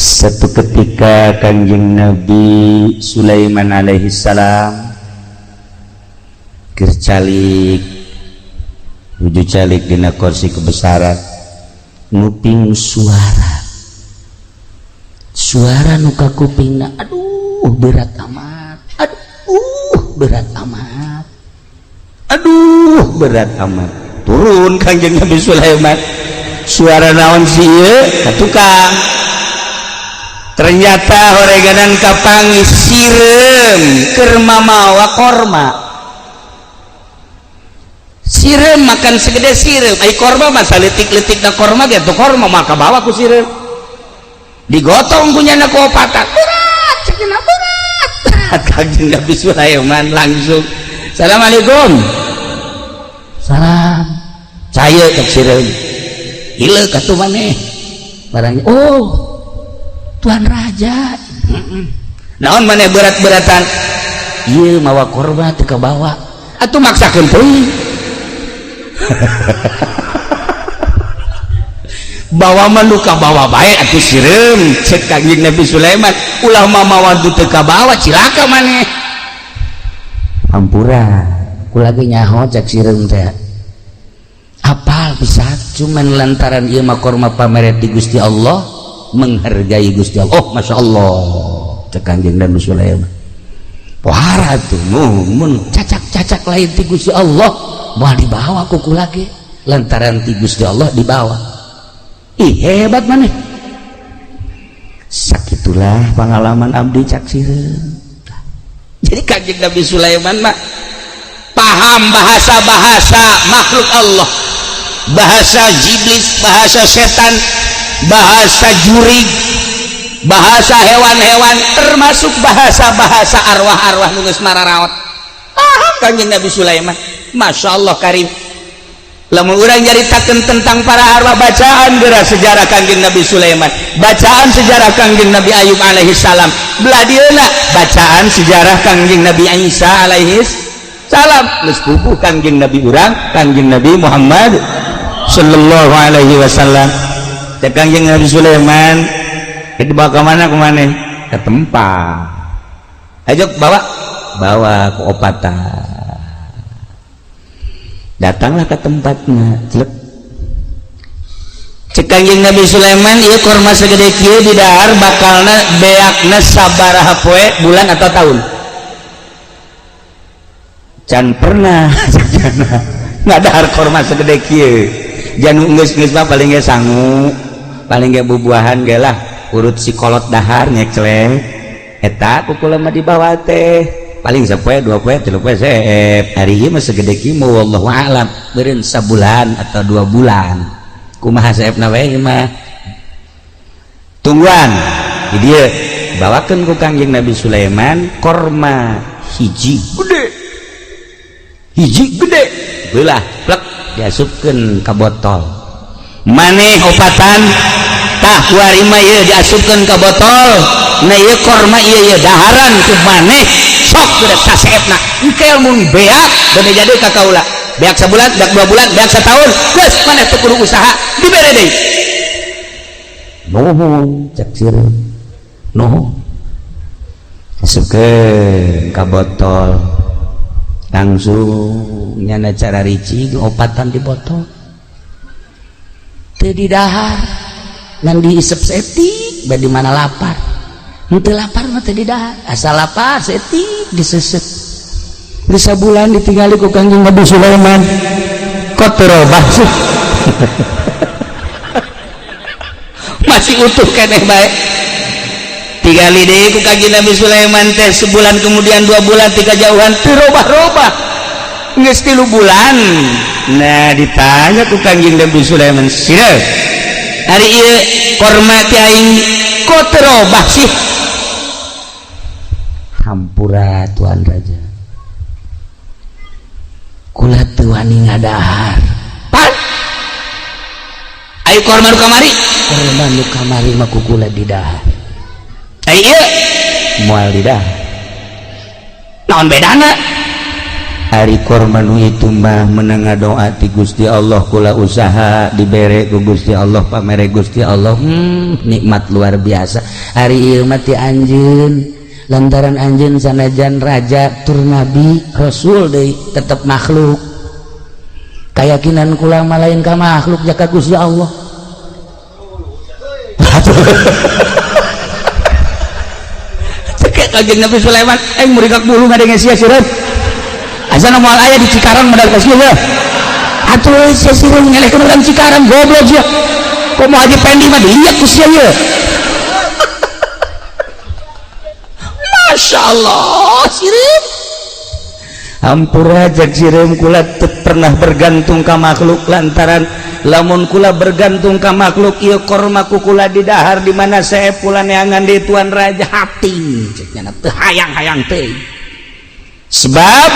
Satu ketika Kangjeng Nabi Sulaiman alaihi salam kercalik wujud calik dina kursi kebesaran nguping suara nuka kupingna, aduh berat amat, turun Kangjeng Nabi Sulaiman, suara naon sih tukang, ternyata horeganan kapangi sirem keur mamawa korma, sirem makan segede sirem, ai korma mah saletik-letik na korma gitu, korma maka bawa ku sirem digotong punyana ku opatan berat cekina berat. Kangjeng Nabi Sulaiman langsung assalamualaikum, salam caya cek sirem ieu katu maneh barangnya, oh Tuan Raja naon maneh berat-beratan ieu mawa korma teu kabawa atuh maksakeun teuing bawa manuka bawa bae atuh sirem cek Kangjeng Nabi Sulaiman ulah mamawa teu kabawa cilaka maneh hampura kula ge nyaho cek sirem teh apal bisa cuman lantaran ieu mah korma pameret di Gusti Allah menghargai Gusti Allah. Oh masya Allah cek Kangjeng Nabi Sulaiman pohara tuh mun cacak lain ti Gusti Allah mau dibawa kuku lagi lantaran ti Gusti Allah dibawa. Ih hebat maneh, sakitulah pengalaman abdi cak sirem. Jadi Kangjeng Nabi Sulaiman mah paham bahasa-bahasa makhluk Allah, bahasa iblis, bahasa setan, bahasa jurig, bahasa hewan-hewan, termasuk bahasa-bahasa arwah-arwah nu geus mararaot. Paham Kangjeng Nabi Sulaiman. Masya Allah karim. Lamun urang nyaritakeun tentang para arwah, bacaan geura sejarah Kangjeng Nabi Sulaiman, bacaan sejarah Kangjeng Nabi Ayub alaihi salam, belah dieuna bacaan sejarah Kangjeng Nabi Isa alaihi salam, geus pupuh Kangjeng Nabi urang Kangjeng Nabi Muhammad sallallahu alaihi wasallam. Cek Kangjeng Nabi Sulaiman dibawa ke mana kumaneh ke tempat, ayo bawa ke opatan, datanglah ke tempatnya. Cek Kangjeng Nabi Sulaiman ieu korma segede kieu di dahar bakalna beakna sabaraha poe bulan atau tahun can pernah ngadahar korma segede kieu janu geus mah paling ge sangu paling ge bubuahan ge lah urut si kolot dahar nyekleng eta kukula mah dibawa teh paling sapoe dua poe tilu poe seep hari ieu mah segede kieu mah wallahu a'lam beureun sabulan atau 2 bulan kumaha seepna we mah tungguan di dieu bawakeun ku Kangjeng Nabi Sulaiman korma hiji gede beulah plek diasupkeun ka botol maneh opatan tah kuari mah ieu diasupkeun ka botol na ieu korma ieu daharan ku maneh sok geus saseepna engkel mun beak bade jadi ka kaula beak sabulan beak 2 bulan beak setahun geus maneh teu kudu usaha dibere deui nuhun cek sirem nuhun asupkeun ka botol langsung nyana cara ricik opatan di botol teu didahar ngan diisep setik bade mana lapar henteu lapar mah teu didahar asal lapar setik disesep di sabulan ditinggali ku Kangjeng Nabi Sulaiman kok terobah sih masih utuh keneh bae tigali deui ku Kangjeng Nabi Sulaiman teh sebulan kemudian 2 bulan 3 jauhan terobah-robah geus 3 bulan. Nah ditanya ku Kangjeng Nabi Sulaiman sireuh hari ieu korma ti aing kok terobah sih hampura Tuan Raja kula teu wani ngadahar pan ayo korma nu kamari mah ku kula didahar ayo moal didahar naon bedana Ari korma nu itu mah menang doa ti Gusti Allah kula usaha dibere ku Gusti Allah pamere Gusti Allah nikmat luar biasa. Ari ieu mah ti anjeun lantaran anjeun sanajan raja tur nabi rasul deui tetep makhluk. Keyakinan kula mah lain ka makhluk jaka Gusti Allah. Cekek Kanjeng Nabi Sulaiman murigak bulu ngadenge sia sireun. Asana moal aya di Cikarang modal ka sia ya. Atuh sia sireun ngelehkeun urang Cikarang goblok sia. Komo Haji Pendi mah dilihat ku sia ye. Masya Allah sireun. Hampura jak sireum kula teu pernah bergantung ka makhluk lantaran lamun kula bergantung ka makhluk ieu korma ku kula di dahar di mana sae pula neangan di tuan raja hati cek nya teu hayang-hayang teuing. Sebab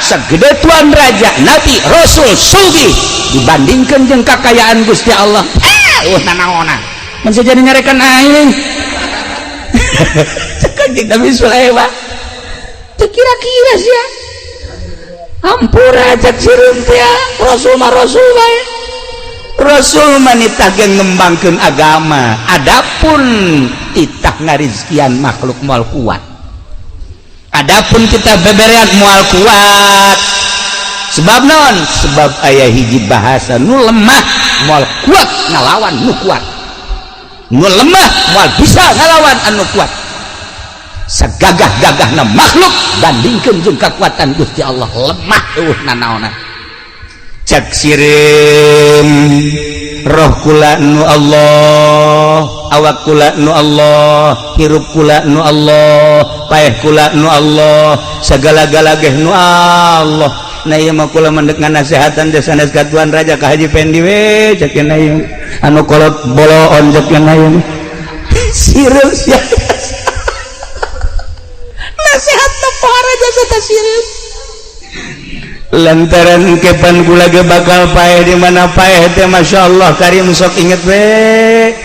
sagede tuan raja nabi rasul sugih dibandingkeun jeung kakayaan Gusti Allah. Nanaonan mun sajadi nyarekan aing. Cek Kanjeng Nabi Sulaiman teu kira-kira sia. Hampura jak sireum teh rasul mah rasul bae. Rasul mah nitah ge ngembangkeun agama. Adapun titah ngarizkian makhluk moal kuat. Adapun kita beberean moal kuat. Sebab naon? Sebab aya hiji bahasa nu lemah moal kuat ngalawan nu kuat. Nu lemah moal bisa ngalawan anu kuat. Sagagah-gagahna makhluk bandingkeun jeung kekuatan Gusti Allah lemah nanaonna. Cak sireum roh kula nu Allah, awak kula nu Allah, hirup kula nu Allah, paeh kula nu Allah, sagala-gala ge nu Allah. Nah ieu mah kula mendek nganasehatan teh sanes ka Tuan Raja ka Haji Pendi we cek na ieu anu kolot boloon cek na ieu sireum sia. Nasihat tepar aja sata sireum. Lantaran kepan kula ge bakal paeh di mana paeh teh masyaallah karim sok inget we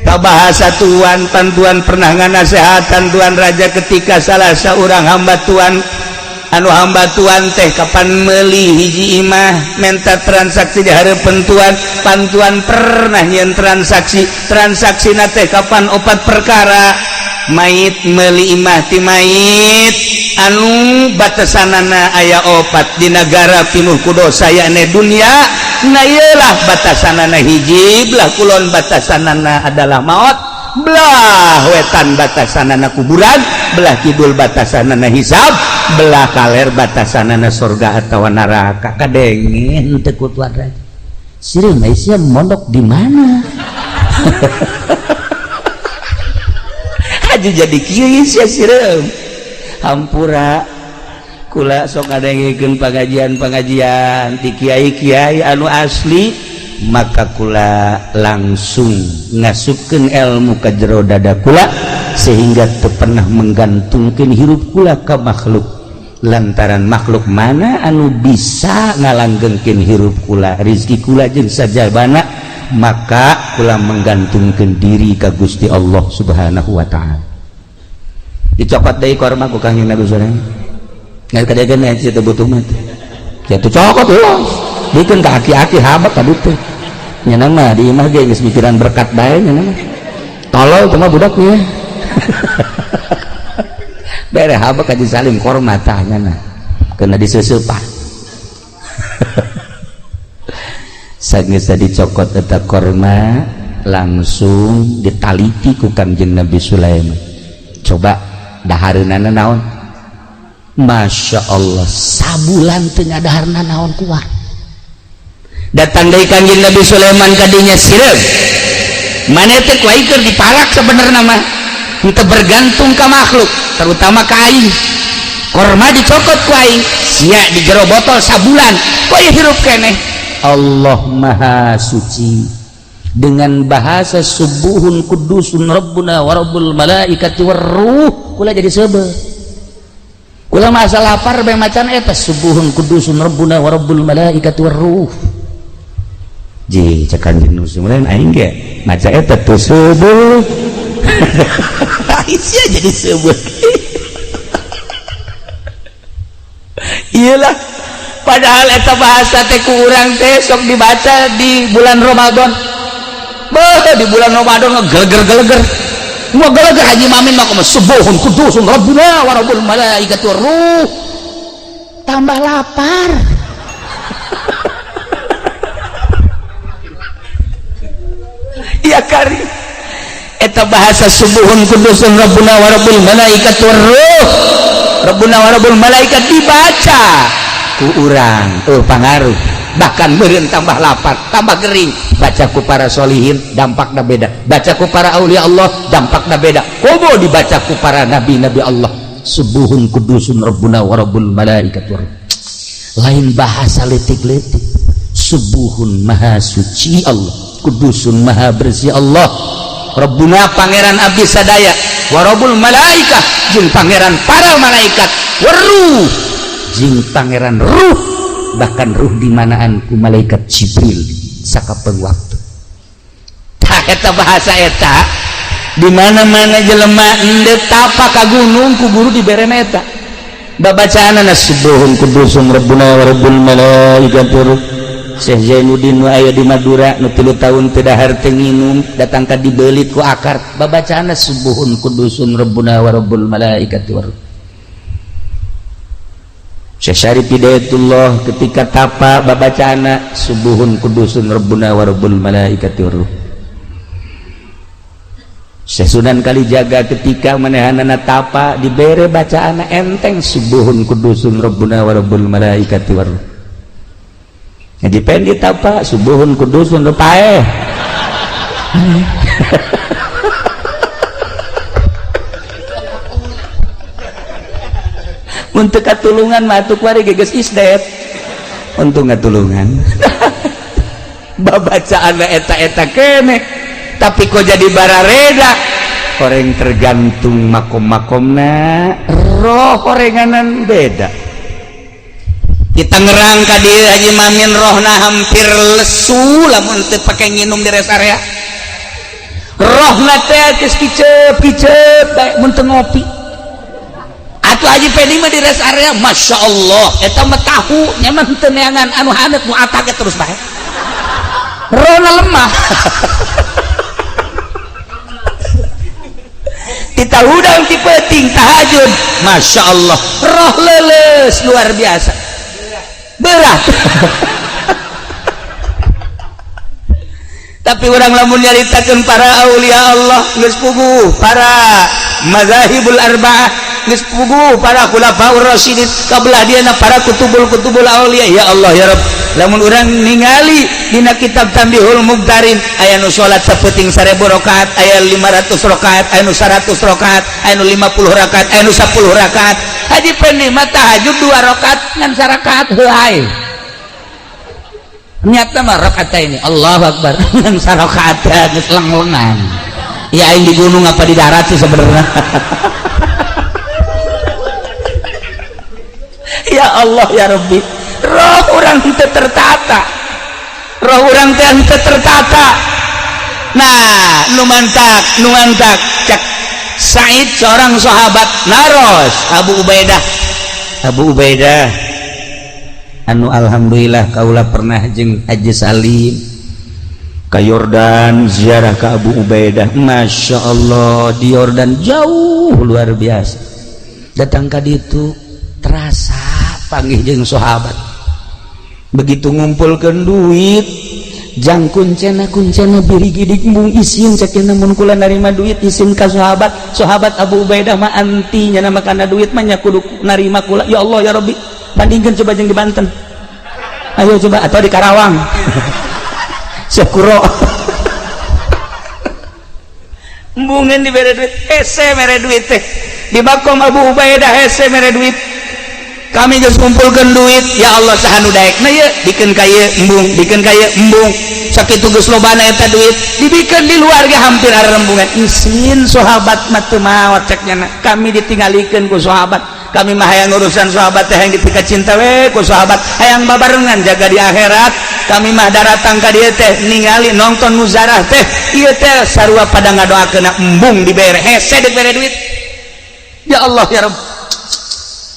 ka bahasa tuan pantuan pernah nganasehatan Tuan Raja ketika salah saurang hamba Tuan anu hamba Tuan teh kapan meuli hiji imah menta transaksi di hareupeun Tuan pantuan pernah nyeun transaksi na teh kapan opat perkara mait meuli imah ti mait anu batasanana aya opat di negara pinuh ku dosa yakni dunia. Nah iyalah batasanana hiji belah kulon batasanana adalah maut, belah wetan batasanana kuburan, belah kidul batasanana hisab, belah kaler batasanana surga atawa neraka. Kadengin teu ku Tuan Raja sireum sia mondok di mana? Aja jadi kieu sia sireum. Hampura kula sok ngadengikeun pengajian ti kiai-kiai anu asli maka kula langsung ngasupkeun ilmu ka jero dada kula sehingga teu pernah menggantungkeun hirup kula ka makhluk lantaran makhluk mana anu bisa ngalanggengkeun hirup kula rezeki kula jeung sajabana maka kula menggantungkeun diri ka Gusti Allah Subhanahu wa taala. Dicopot deui korma ku Kanjeng Nabi Sulaiman. Ngan kadegan aya teu butuh mah. Kitu cokot ulos. Dikeun ka aki-aki habak ka ditu. Nya mah di imah ge geus mikiran berkat bae nya mah. Tolol teh mah budak nya. Bere habak ka disalim korma tah nya na. Keuna diseuseupah. Sageus dicokot eta korma langsung ditaliti ku Kanjeng Nabi Sulaiman. Coba dahareunana naon? Masya Allah sabulan teu ngadaharna naon kuat. Datang dari Kanjeng Nabi Sulaiman kadinya sireum. Mane teh ku aing keur diparak sabenerna mah. Henteu bergantung ka makhluk, terutama ka aing. Korma dicokot ku aing, sia di jero botol sabulan. Kok ieu hirup keneh? Allah Maha Suci. Dengan bahasa subuhun kudusun rabbuna wa rabbul malaikati warruh kula jadi sebe kula masa lapar bae macan eta subuhun kudusun rabbuna wa rabbul malaikati warruh ji cek Kanjeng Nabi aing ge maca eta teu subuh aing sia jadi sebe iyalah padahal eta bahasa teh ku urang teh sok dibaca di bulan Ramadan. Bah di bulan Ramadan ngegeleger-geleger. Mau geleger Haji Mamin mah subuhun kudusun rabbuna wa rabbul malaikati waruh. Tambah lapar. Ya kari. Eta bahasa subuhun kudusun rabbuna wa rabbul malaikati waruh. Rabbuna wa rabbul malaikat dibaca ku urang pangaruh bahkan beureun tambah lapar tambah gering baca ku para solihin dampakna beda baca ku para aulia Allah dampakna beda komo dibaca ku para nabi-nabi Allah subuhun kudusun rabbuna wa rabbul malaikat lain bahasa letik-letik subuhun maha suci Allah kudusun maha bersih Allah rabbuna pangeran abdi sadaya wa rabbul malaikat jeung pangeran para malaikat waruh jing pangeran ruh bahkan ruh di manaan ku malaikat Jibril sakapeung waktu. Tah eta bahasa eta di mana-mana jelema endeu tapa ka gunung ku guru diberena eta. Babacaanna subuhun kudusun rabbuna wa rabbul malaikati ruh. Syekh Zainuddin nu aya di Madura nu 3 tahun teu dahar teu nginum datang ka dibeulit ku akar babacaanna subuhun kudusun rabbuna wa rabbul malaikati ruh. Syekh Syarif Hidayatullah ketika tapa babacana subuhun kudusun rabbuna wa rabbul malaikati waruh. Syekh Sunan Kalijaga ketika manehanana tapa dibere bacaana enteng subuhun kudusun rabbuna wa rabbul malaikati waruh. Jadi pendi tapa subuhun kudusun paeh. Untuk katulungan matuk wari geges isdet untuk ngatulungan babacaan eta kene tapi kok jadi barareda koreng tergantung makom-makomna roh korenganan beda kita ngerang ka dieu Haji Mamin rohna hampir lesu lamun teu pake nginum di rest area rohna teh geus kicep bae mun teu ngopi atuh Haji Pedi mah di rest area Masya Allah eta mah tahu nyaman teu neangan anu hanet nu atake terus bae rohna lemah kita udang ti peuting tahajud Masya Allah roh leuleus luar biasa berat tapi urang lamun nyaritakeun para aulia Allah geus puguh para mazahibul arba'ah geus puguh para khulafaur rasyidin kabelah dieuna para kutubul aulia ya Allah ya Rabb lamun urang ningali dina kitab Tanbihul Mugtarin aya nu salat sapeuting 1000 rakaat aya 500 rakaat aya nu 100 rakaat aya nu 50 rakaat aya nu 10 rakaat Haji Pendi mah tahajud 2 rakaat ngan 1 rakaat heuai niatna mah rakaataini Allahu Akbar ngan 1 rakaat geus leng-lengan ya aing di gunung apa di darat sih sebenarnya ya Allah ya Rabbi roh orang teu tertata roh orang teu tertata nah nu mantak cak Said seorang sahabat naros Abu Ubaidah anu alhamdulillah kaula pernah jeung Haji Salim ke Yordan ziarah ke Abu Ubaidah Masya Allah di Yordan jauh luar biasa datang ka ditu terasa panggih jeung sahabat begitu ngumpulkeun duit jang kuncena birigidik mung isin cekena mun kula narima duit isin ka sahabat Abu Ubaidah mah anti nya makana duit mah nya kudu narima kula ya Allah ya Rabbi bandingkeun coba jeung di Banten ayo coba atau di Karawang Syukuro mbungen dibere duit hese mere duit teh di makom Abu Ubaidah hese mere duit kami geus kumpulkeun duit ya Allah sahanu daekna ye dikeun ka ieu embung sakitu geus lobana eta duit dibikeun di luar ge hampir arembungan isin sahabat mah teu maot ceknya kami ditinggalikeun ku sahabat kami mah hayang urusan sahabat teh hayang dipika cinta we ku sahabat hayang babarengan jaga di akhirat kami mah daratang ka dieu teh ningali nonton muzarah teh ieu teh sarua pada ngadoakeun embung dibere hese dibere duit ya Allah ya Rabb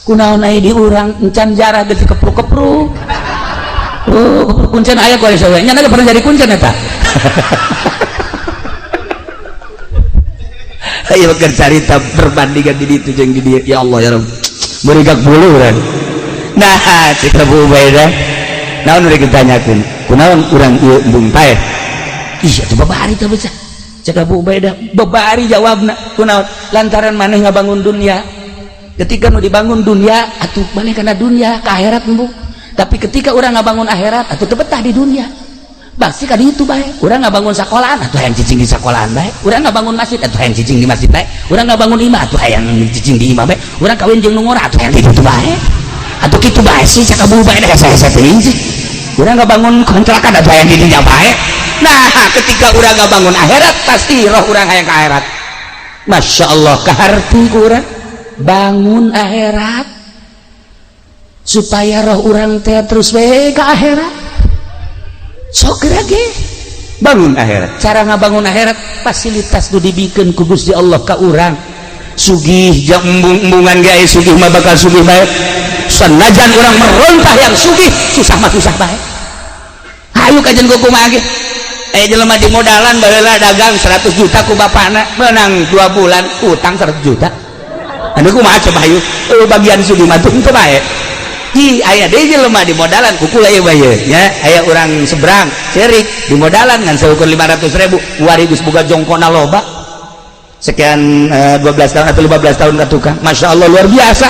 kunaon aya di urang encan jarah geus kepruk-kepruk. Kuncen aya ku sawe nya pernah jadi kuncen eta. Ayo keur carita perbandingan di ditu jeung di dieu ya Allah ya Rabb meurigak buluran. Nah cik Abu Ubaidah naon nu ditanyakeun kunaon urang ieu embung paeh iya coba bari teh beca cik Abu Ubaidah bebari jawabna kunaon lantaran maneh ngabangun dunia ketika nu dibangun dunia atuh maneh kana dunia ka akhirat embung tapi ketika urang ngabangun akhirat atuh teu betah di dunia pasti ka ditu bae urang ngabangun sekolahan atuh hayang cicing di sekolahan bae urang ngabangun masjid atuh hayang cicing di masjid bae urang ngabangun imah atuh hayang cicing di imah bae urang kawin jeung nu ngora atuh hayang di ditu bae atuh kitu bae sih cak Abu Ubaidah hese-hese teuing sih urang ngabangun kontrakan atuh hayang di dinya bae. Nah ketika urang ngabangun akhirat pasti roh urang hayang ka akhirat. Masya Allah kaharti urang bangun akhirat supaya roh urang teh terus we ka akhirat sok ge bangun akhirat. Cara ngabangun akhirat fasilitas nu dibikeun ku Gusti Allah ka urang sugih jeung embung-embungan ge sugih mah bakal sugih bae sanajan urang merontah yang sugih susah mah susah bae. Hayu kajen kumaha ge jelema di modalan baheula dagang 100 juta ku bapana menang 2 bulan utang 100 juta anu kumaha coba hayu bagian sugih mah teu bae. Hi aya deui jelema di modalan kukul aya bae nya aya urang seberang cerik di modalan ngan seukur 500.000 warigus boga jongkona loba sekian 12 tahun atau 15 tahun ka tukang. Masya Allah luar biasa.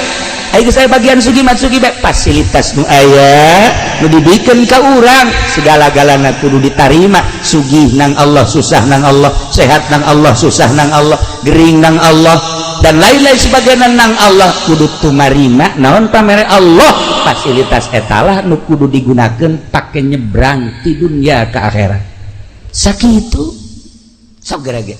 Ayo saya bagian sugi mat sugi bae fasilitas nu aya nu dibikeun ka urang segala-galana kudu ditarima sugih nang Allah susah nang Allah sehat nang Allah susah nang Allah gering nang Allah dan lain-lain sebagainya nang Allah kudu tumarima naon pamere Allah fasilitas etalah nu kudu digunakeun pake nyebrang ti dunia ke akhirat sakitu sok gerage